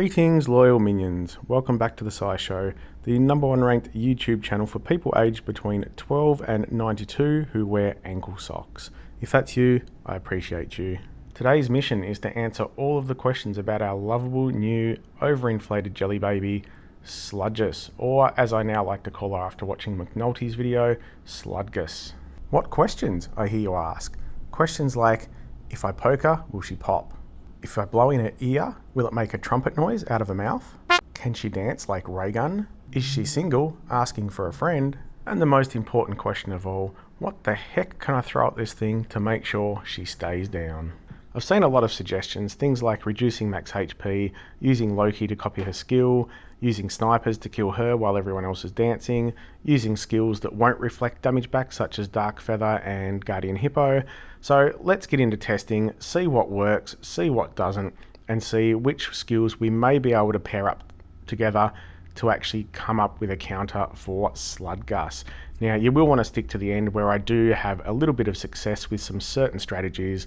Greetings loyal minions, welcome back to the SciShow, the #1 ranked YouTube channel for people aged between 12 and 92 who wear ankle socks. If that's you, I appreciate you. Today's mission is to answer all of the questions about our lovable new overinflated jelly baby, Sludgus, or as I now like to call her after watching McNulty's video, Sludgus. What questions, I hear you ask? Questions like, if I poke her, will she pop? If I blow in her ear, will it make a trumpet noise out of her mouth? Can she dance like Raygun? Is she single, asking for a friend? And the most important question of all, what the heck can I throw at this thing to make sure she stays down? I've seen a lot of suggestions, things like reducing max HP, using Loki to copy her skill, using snipers to kill her while everyone else is dancing, using skills that won't reflect damage back such as Dark Feather and Guardian Hippo. So let's get into testing, see what works, see what doesn't, and see which skills we may be able to pair up together to actually come up with a counter for Sludgus. Now you will want to stick to the end where I do have a little bit of success with some certain strategies.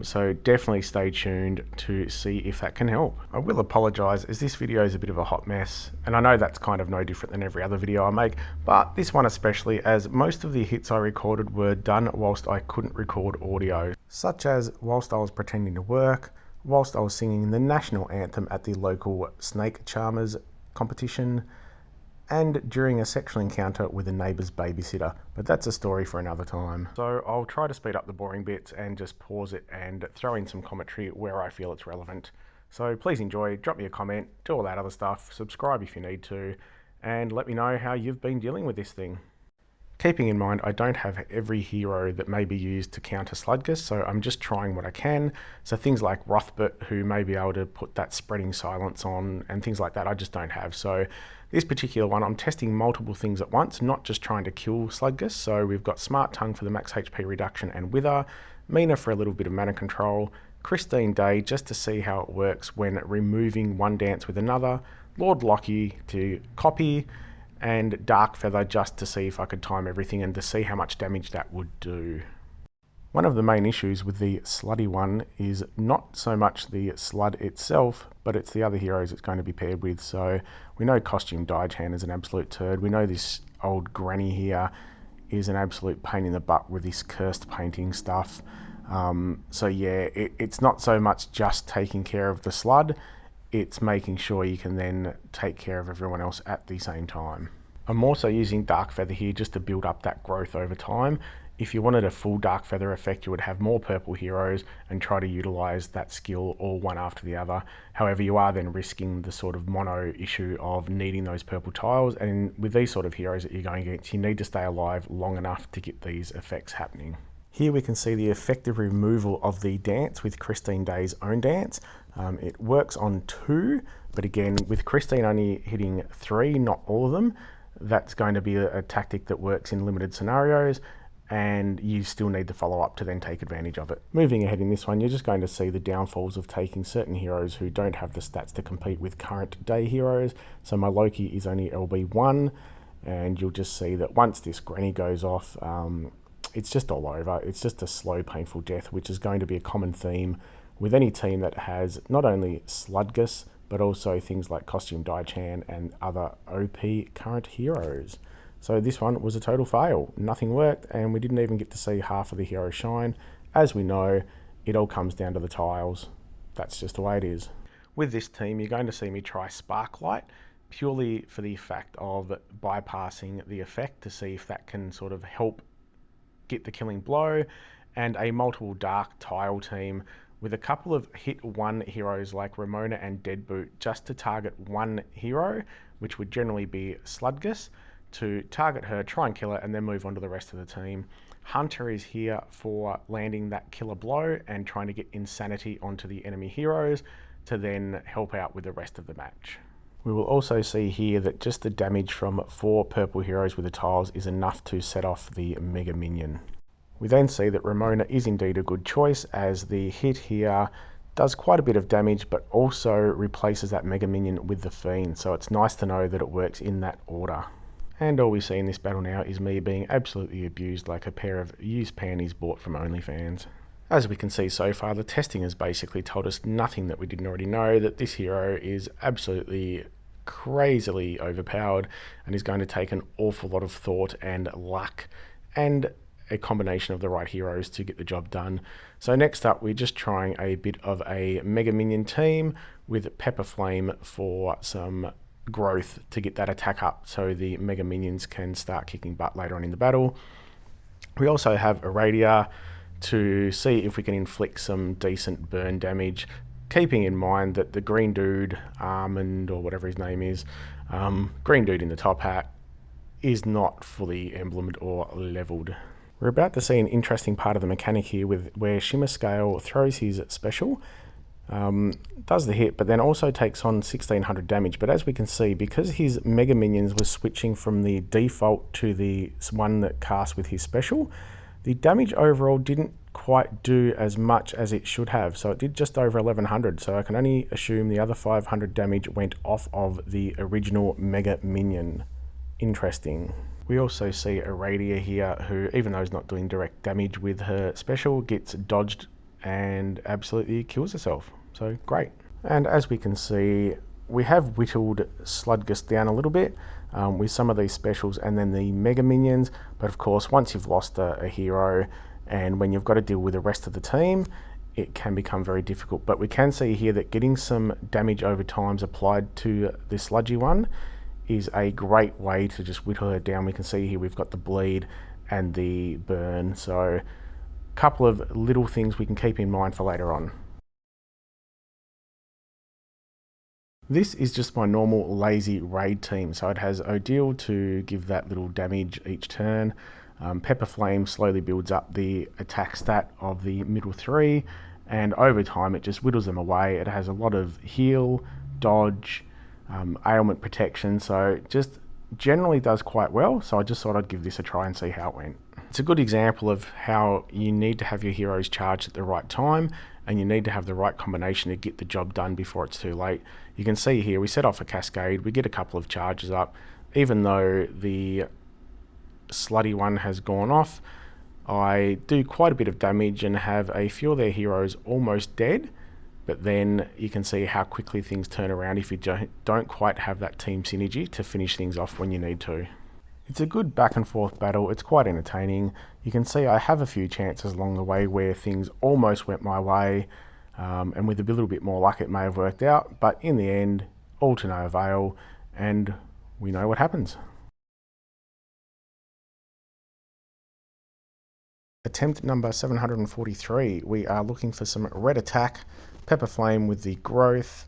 So definitely stay tuned to see if that can help. I will apologise as this video is a bit of a hot mess, and I know that's kind of no different than every other video I make, but this one especially, as most of the hits I recorded were done whilst I couldn't record audio, such as whilst I was pretending to work, whilst I was singing the national anthem at the local snake charmers competition, and during a sexual encounter with a neighbour's babysitter, but that's a story for another time. So I'll try to speed up the boring bits and just pause it and throw in some commentary where I feel it's relevant. So please enjoy, drop me a comment, do all that other stuff, subscribe if you need to, and let me know how you've been dealing with this thing. Keeping in mind, I don't have every hero that may be used to counter Sludgus, so I'm just trying what I can. So things like Rothbert, who may be able to put that spreading silence on, and things like that, I just don't have. So this particular one, I'm testing multiple things at once, not just trying to kill Sludgus. So we've got Smart Tongue for the max HP reduction and Wither, Mina for a little bit of mana control, Christine Day just to see how it works when removing one dance with another, Lord Lockie to copy, and Dark Feather just to see if I could time everything and to see how much damage that would do. One of the main issues with the sluddy one is not so much the slud itself, but it's the other heroes it's going to be paired with. So we know Costume Diechan is an absolute turd. We know this old granny here is an absolute pain in the butt with this cursed painting stuff. So yeah, it's not so much just taking care of the slud, it's making sure you can then take care of everyone else at the same time. I'm also using Dark Feather here just to build up that growth over time. If you wanted a full Dark Feather effect, you would have more purple heroes and try to utilize that skill all one after the other. However, you are then risking the sort of mono issue of needing those purple tiles, and with these sort of heroes that you're going against, you need to stay alive long enough to get these effects happening. Here we can see the effective removal of the dance with Christine Day's own dance. It works on 2, but again, with Christine only hitting 3, not all of them, that's going to be a tactic that works in limited scenarios, and you still need to follow up to then take advantage of it. Moving ahead in this one, you're just going to see the downfalls of taking certain heroes who don't have the stats to compete with current day heroes. So my Loki is only LB1, and you'll just see that once this granny goes off, it's just all over. It's just a slow, painful death, which is going to be a common theme with any team that has not only Sludgus, but also things like Costume Diechan and other OP current heroes. So this one was a total fail. Nothing worked, and we didn't even get to see half of the hero shine. As we know, it all comes down to the tiles. That's just the way it is. With this team, you're going to see me try Sparklight, purely for the fact of bypassing the effect to see if that can sort of help get the killing blow, and a multiple dark tile team with a couple of hit one heroes like Ramona and Deadboot just to target one hero, which would generally be Sludgus, to target her, try and kill her, and then move on to the rest of the team. Hunter is here for landing that killer blow and trying to get insanity onto the enemy heroes to then help out with the rest of the match. We will also see here that just the damage from 4 purple heroes with the tiles is enough to set off the Mega Minion. We then see that Ramona is indeed a good choice, as the hit here does quite a bit of damage but also replaces that Mega Minion with the Fiend, so it's nice to know that it works in that order. And all we see in this battle now is me being absolutely abused like a pair of used panties bought from OnlyFans. As we can see so far, the testing has basically told us nothing that we didn't already know, that this hero is absolutely crazily overpowered and is going to take an awful lot of thought and luck and a combination of the right heroes to get the job done. So next up, we're just trying a bit of a Mega Minion team with Pepper Flame for some growth to get that attack up so the Mega Minions can start kicking butt later on in the battle. We also have Iradia to see if we can inflict some decent burn damage, keeping in mind that the green dude, Armand or whatever his name is, green dude in the top hat, is not fully emblemed or leveled. We're about to see an interesting part of the mechanic here with where Shimmer Scale throws his special, does the hit, but then also takes on 1600 damage. But as we can see, because his Mega Minions were switching from the default to the one that casts with his special, the damage overall didn't quite do as much as it should have. So it did just over 1100. So I can only assume the other 500 damage went off of the original Mega Minion. Interesting. We also see Iradia here, who, even though he's not doing direct damage with her special, gets dodged and absolutely kills herself. So great. And as we can see, we have whittled Sludgus down a little bit with some of these specials and then the Mega Minions. But of course, once you've lost a hero and when you've got to deal with the rest of the team, it can become very difficult. But we can see here that getting some damage over times applied to the sludgy one is a great way to just whittle her down. We can see here we've got the bleed and the burn. So a couple of little things we can keep in mind for later on. This is just my normal lazy raid team. So it has Odile to give that little damage each turn. Pepper Flame slowly builds up the attack stat of the middle three, and over time it just whittles them away. It has a lot of heal, dodge, ailment protection, so it just generally does quite well. So I just thought I'd give this a try and see how it went. It's a good example of how you need to have your heroes charged at the right time, and you need to have the right combination to get the job done before it's too late. You can see here we set off a cascade, we get a couple of charges up. Even though the slutty one has gone off, I do quite a bit of damage and have a few of their heroes almost dead. But then you can see how quickly things turn around if you don't quite have that team synergy to finish things off when you need to. It's a good back and forth battle. It's quite entertaining. You can see I have a few chances along the way where things almost went my way, and with a little bit more luck it may have worked out, but in the end, all to no avail, and we know what happens. Attempt number 743, we are looking for some red attack, Pepper Flame with the growth,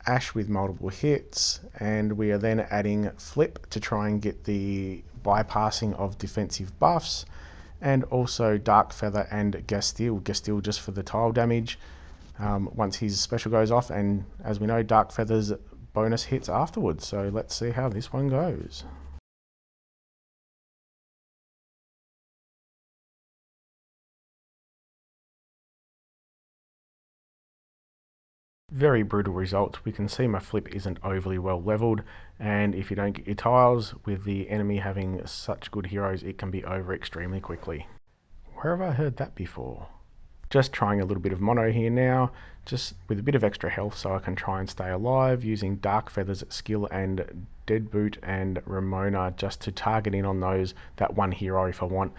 Ash with multiple hits, and we are then adding Flip to try and get the bypassing of defensive buffs, and also Dark Feather and Gastille just for the tile damage once his special goes off, and as we know, Dark Feather's bonus hits afterwards. So let's see how this one goes. Very brutal results. We can see my flip isn't overly well leveled, and if you don't get your tiles with the enemy having such good heroes, it can be over extremely quickly. Where have I heard that before? Just trying a little bit of mono here now, just with a bit of extra health so I can try and stay alive, using Dark Feather's skill and Deadboot and Ramona just to target in on that one hero if I want.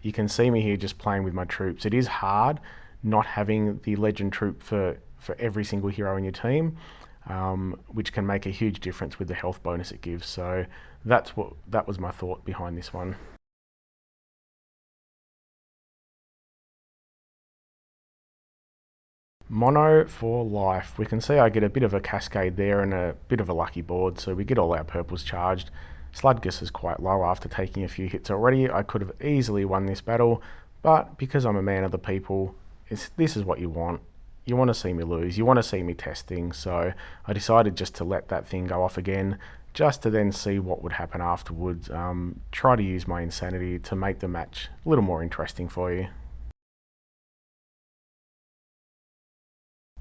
You can see me here just playing with my troops. It is hard not having the legend troop for every single hero in your team, which can make a huge difference with the health bonus it gives. So that was my thought behind this one. Mono for life. We can see I get a bit of a cascade there and a bit of a lucky board, so we get all our purples charged. Sludgus is quite low after taking a few hits already. I could have easily won this battle, but because I'm a man of the people, this is what you want. You want to see me lose, you want to see me testing, so I decided just to let that thing go off again, just to then see what would happen afterwards. Try to use my insanity to make the match a little more interesting for you.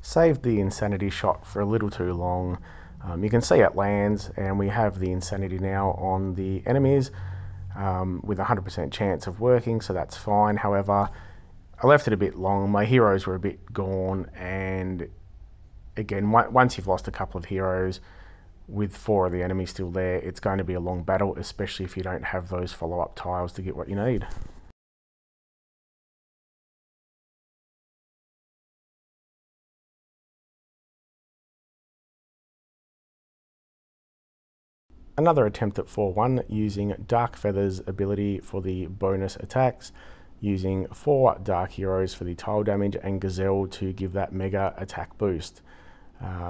Saved the insanity shot for a little too long. You can see it lands, and we have the insanity now on the enemies with 100% chance of working, so that's fine. However, I left it a bit long. My heroes were a bit gone, and again, once you've lost a couple of heroes with 4 of the enemies still there, it's going to be a long battle, especially if you don't have those follow-up tiles to get what you need. Another attempt at 4-1 using Dark Feather's ability for the bonus attacks, using 4 Dark Heroes for the tile damage and Gazelle to give that mega attack boost.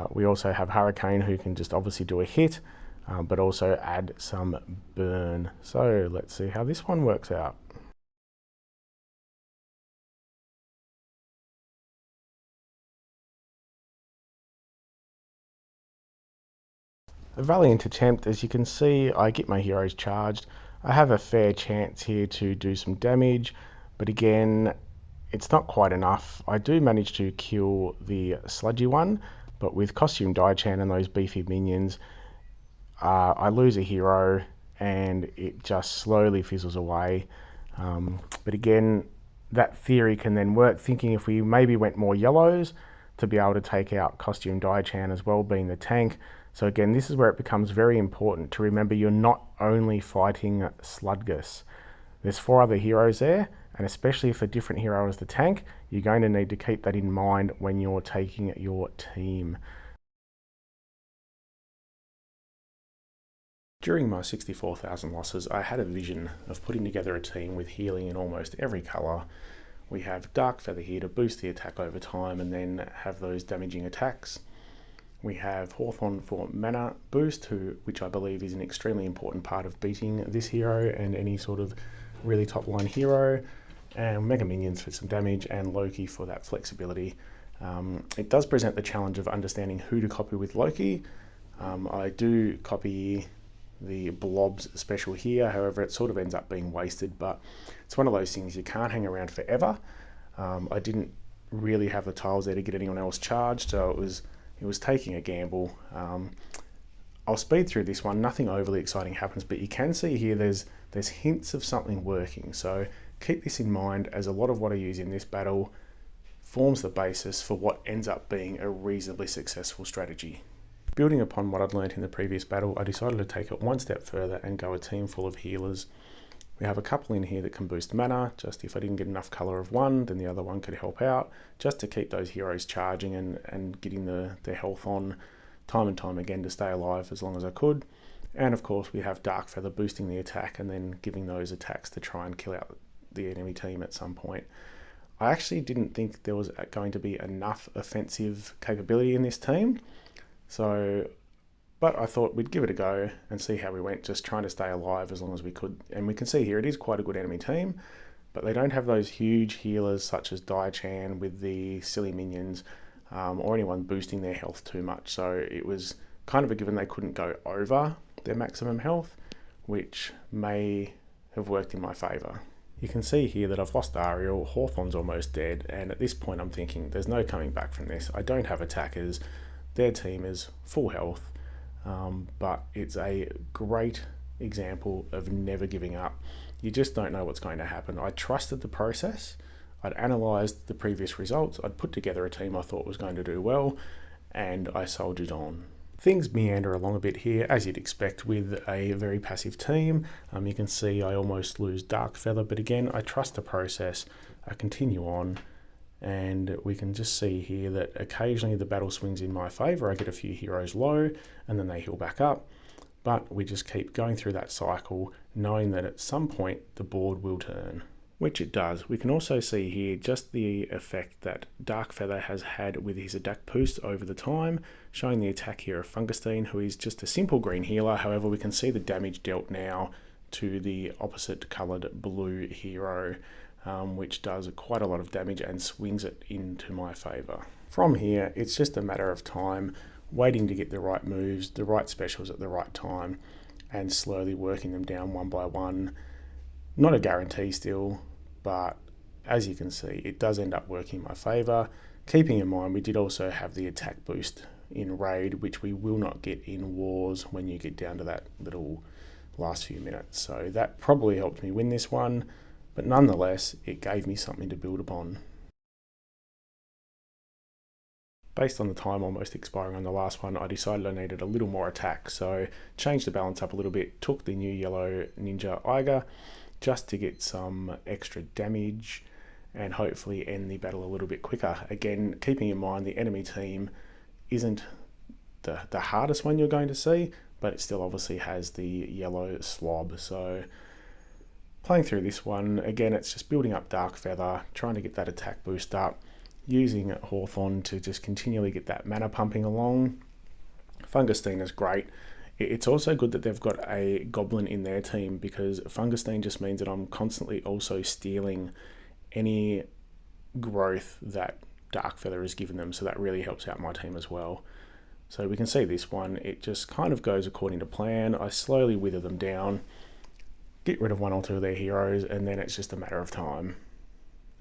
We also have Hurricane, who can just obviously do a hit, but also add some burn. So let's see how this one works out. A valiant attempt. As you can see, I get my heroes charged. I have a fair chance here to do some damage, but again, it's not quite enough. I do manage to kill the sludgy one, but with Costume Daichan and those beefy minions, I lose a hero and it just slowly fizzles away. But again, that theory can then work, thinking if we maybe went more yellows to be able to take out Costume Daichan as well, being the tank. So again, this is where it becomes very important to remember you're not only fighting Sludgus. There's 4 other heroes there, and especially if a different hero is the tank, you're going to need to keep that in mind when you're taking your team. During my 64,000 losses, I had a vision of putting together a team with healing in almost every colour. We have Dark Feather here to boost the attack over time and then have those damaging attacks. We have Hawthorn for mana boost, which I believe is an extremely important part of beating this hero and any sort of really top line hero. And Mega Minions for some damage, and Loki for that flexibility. It does present the challenge of understanding who to copy with Loki. I do copy the blobs special here, however it sort of ends up being wasted, but it's one of those things you can't hang around forever. I didn't really have the tiles there to get anyone else charged, so it was taking a gamble. I'll speed through this one. Nothing overly exciting happens, but you can see here there's hints of something working, so keep this in mind, as a lot of what I use in this battle forms the basis for what ends up being a reasonably successful strategy. Building upon what I'd learned in the previous battle, I decided to take it one step further and go a team full of healers. We have a couple in here that can boost mana, just if I didn't get enough colour of one, then the other one could help out, just to keep those heroes charging and getting their health on time and time again to stay alive as long as I could. And of course we have Dark Feather boosting the attack and then giving those attacks to try and kill out the enemy team at some point. I actually didn't think there was going to be enough offensive capability in this team, but I thought we'd give it a go and see how we went, just trying to stay alive as long as we could. And we can see here it is quite a good enemy team, but they don't have those huge healers such as Daichan with the silly minions, or anyone boosting their health too much. So it was kind of a given they couldn't go over their maximum health, which may have worked in my favour. You can see here that I've lost Ariel, Hawthorn's almost dead, and at this point I'm thinking there's no coming back from this. I don't have attackers, their team is full health, but it's a great example of never giving up. You just don't know what's going to happen. I trusted the process, I'd analysed the previous results, I'd put together a team I thought was going to do well, and I soldiered on. Things meander along a bit here, as you'd expect with a very passive team. You can see I almost lose Dark Feather, but again, I trust the process, I continue on, and we can just see here that occasionally the battle swings in my favour. I get a few heroes low, and then they heal back up, but we just keep going through that cycle, knowing that at some point the board will turn. Which it does. We can also see here just the effect that Dark Feather has had with his attack boost over the time, showing the attack here of Fungustine, who is just a simple green healer. However, we can see the damage dealt now to the opposite coloured blue hero, which does quite a lot of damage and swings it into my favour. From here, it's just a matter of time, waiting to get the right moves, the right specials at the right time, and slowly working them down one by one. Not a guarantee still, but as you can see, it does end up working in my favour. Keeping in mind, we did also have the attack boost in Raid, which we will not get in Wars when you get down to that little last few minutes. So that probably helped me win this one. but nonetheless, it gave me something to build upon. Based on the time almost expiring on the last one, I decided I needed a little more attack, so changed the balance up a little bit, took the new yellow Ninja Eiger just to get some extra damage and hopefully end the battle a little bit quicker. Again, keeping in mind the enemy team isn't the hardest one you're going to see, but it still obviously has the yellow slob. So playing through this one, again, it's just building up Dark Feather, trying to get that attack boost up, using Hawthorn to just continually get that mana pumping along. Fungustine is great. It's also good that they've got a goblin in their team, because Fungustine just means that I'm constantly also stealing any growth that Dark Feather has given them, so that really helps out my team as well. So we can see this one, it just kind of goes according to plan. I slowly wither them down, get rid of one or two of their heroes, and then it's just a matter of time.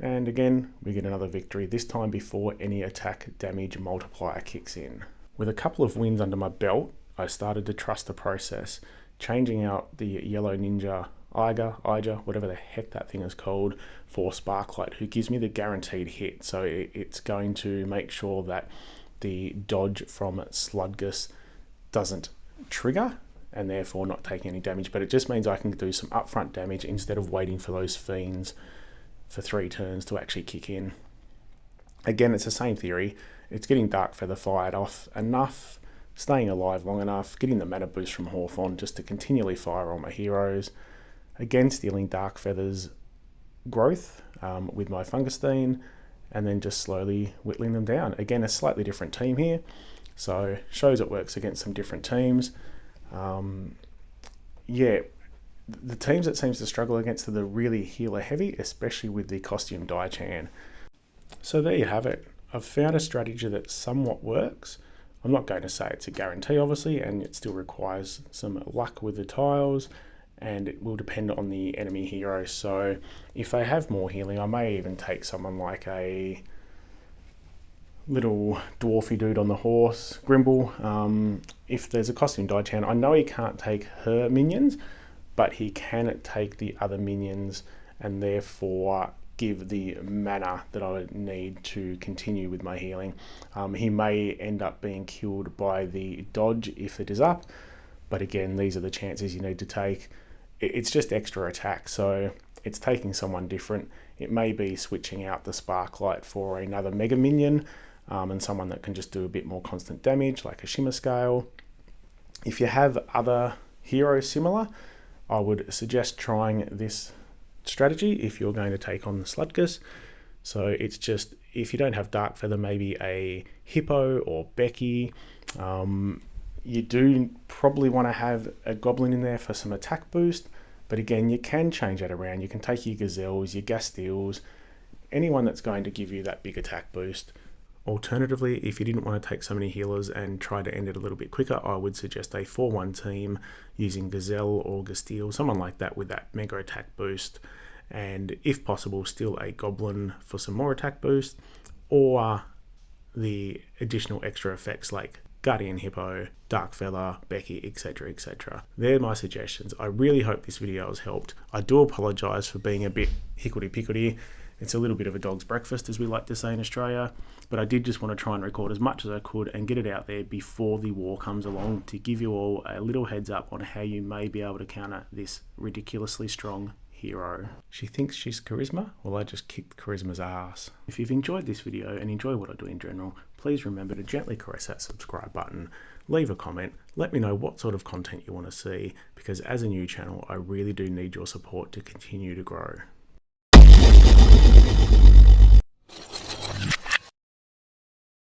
And again, we get another victory, this time before any attack damage multiplier kicks in. With a couple of wins under my belt, I started to trust the process, changing out the yellow Ninja Eiger, whatever the heck that thing is called, for Sparklight, who gives me the guaranteed hit. So it's going to make sure that the dodge from Sludgus doesn't trigger, and therefore not taking any damage, but it just means I can do some upfront damage instead of waiting for those fiends for 3 turns to actually kick in. Again, it's the same theory. It's getting Dark Feather fired off enough, staying alive long enough, getting the mana boost from Hawthorn just to continually fire all my heroes. Again, stealing Dark Feather's growth with my Fungustine, and then just slowly whittling them down. Again, a slightly different team here, so shows it works against some different teams. Yeah, the teams that seems to struggle against are the really healer heavy, especially with the costume Daichan. So there you have it. I've found a strategy that somewhat works. I'm not going to say it's a guarantee, obviously, and it still requires some luck with the tiles, and it will depend on the enemy hero. So if they have more healing, I may even take someone like a little dwarfy dude on the horse, Grimble. If there's a costume Daichan, I know he can't take her minions, but he can take the other minions and therefore give the mana that I would need to continue with my healing. He may end up being killed by the dodge if it is up, but again, these are the chances you need to take. It's just extra attack, so it's taking someone different. It may be switching out the Sparklight for another Mega Minion, and someone that can just do a bit more constant damage, like a Shimmer Scale. If you have other heroes similar, I would suggest trying this strategy if you're going to take on the Sludgus. So it's just, if you don't have Dark Feather, maybe a Hippo or Becky. You do probably want to have a Goblin in there for some attack boost, but again, you can change that around. You can take your Gazelles, your Gasteels, anyone that's going to give you that big attack boost. Alternatively, if you didn't want to take so many healers and try to end it a little bit quicker, I would suggest a 4-1 team using Gazelle or Gasteel, someone like that with that mega attack boost, and if possible, still a Goblin for some more attack boost, or the additional extra effects like Guardian Hippo, Dark Feather, Becky, etc, etc. They're my suggestions. I really hope this video has helped. I do apologise for being a bit hickledy-pickledy. It's a little bit of a dog's breakfast, as we like to say in Australia, but I did just want to try and record as much as I could and get it out there before the war comes along, to give you all a little heads up on how you may be able to counter this ridiculously strong hero. She thinks she's charisma? Well, I just kicked charisma's ass. If you've enjoyed this video and enjoy what I do in general, please remember to gently caress that subscribe button, leave a comment, let me know what sort of content you want to see, because as a new channel, I really do need your support to continue to grow.